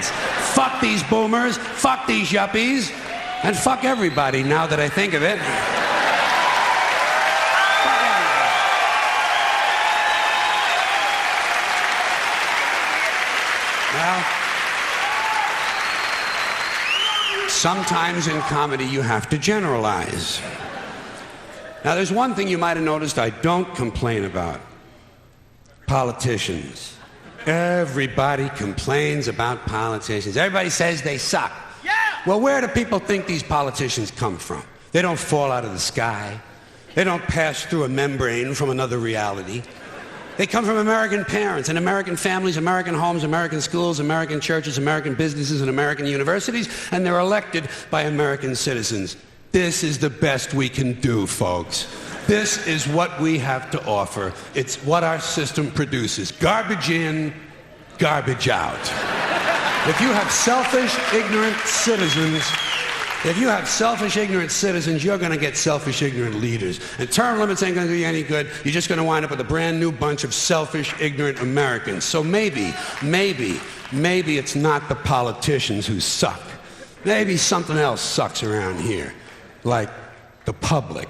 chance. Fuck these boomers, fuck these yuppies, and fuck everybody now that I think of it. Well, sometimes in comedy you have to generalize. Now there's one thing you might have noticed I don't complain about. Politicians. Everybody complains about politicians. Everybody says they suck. Yeah! Well, where do people think these politicians come from? They don't fall out of the sky. They don't pass through a membrane from another reality. They come from American parents and American families, American homes, American schools, American churches, American businesses, and American universities, and they're elected by American citizens. This is the best we can do, folks. This is what we have to offer. It's what our system produces. Garbage in, garbage out. If you have selfish, ignorant citizens, you're going to get selfish, ignorant leaders. And term limits ain't going to do you any good. You're just going to wind up with a brand new bunch of selfish, ignorant Americans. So maybe it's not the politicians who suck. Maybe something else sucks around here. Like the public.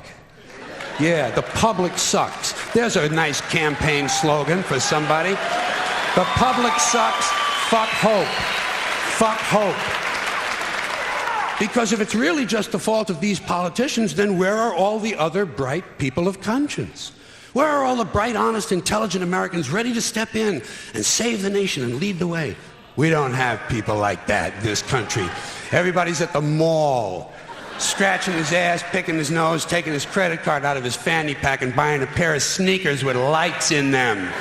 Yeah, the public sucks. There's a nice campaign slogan for somebody. The public sucks, fuck hope. Fuck hope. Because if it's really just the fault of these politicians, then where are all the other bright people of conscience? Where are all the bright, honest, intelligent Americans ready to step in and save the nation and lead the way? We don't have people like that in this country. Everybody's at the mall, scratching his ass, picking his nose, taking his credit card out of his fanny pack and buying a pair of sneakers with lights in them.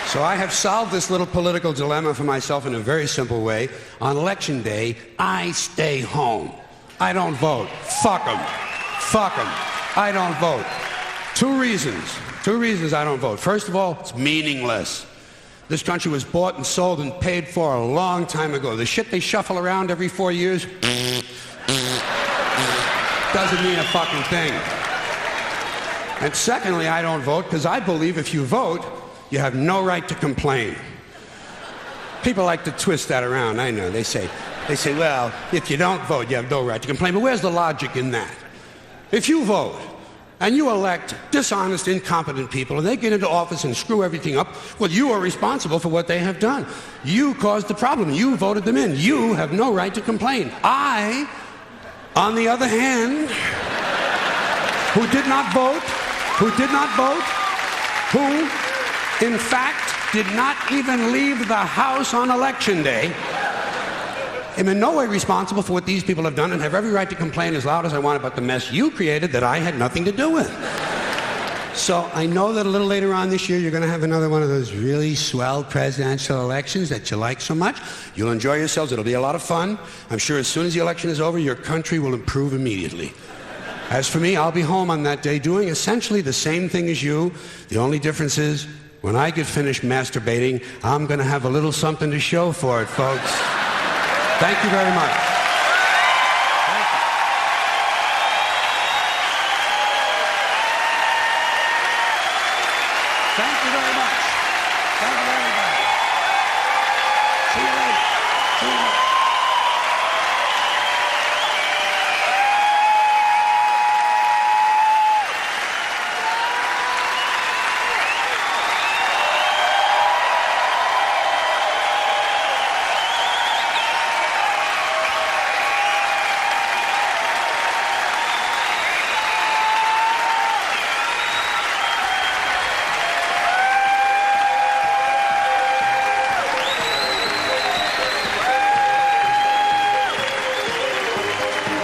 So I have solved this little political dilemma for myself in a very simple way. On election day, I stay home. I don't vote. Fuck them. Fuck them. I don't vote. Two reasons I don't vote. First of all, it's meaningless. This country was bought and sold and paid for a long time ago. The shit they shuffle around every 4 years doesn't mean a fucking thing. And secondly, I don't vote because I believe if you vote, you have no right to complain. People like to twist that around, I know. They say, well, if you don't vote, you have no right to complain. But where's the logic in that? If you vote, and you elect dishonest, incompetent people, and they get into office and screw everything up, well, you are responsible for what they have done. You caused the problem. You voted them in. You have no right to complain. I, on the other hand, who did not vote, who, in fact, did not even leave the house on election day, am in no way responsible for what these people have done and have every right to complain as loud as I want about the mess you created that I had nothing to do with. So I know that a little later on this year you're going to have another one of those really swell presidential elections that you like so much. You'll enjoy yourselves. It'll be a lot of fun. I'm sure as soon as the election is over, your country will improve immediately. As for me, I'll be home on that day doing essentially the same thing as you. The only difference is when I get finished masturbating, I'm going to have a little something to show for it, folks. Thank you very much.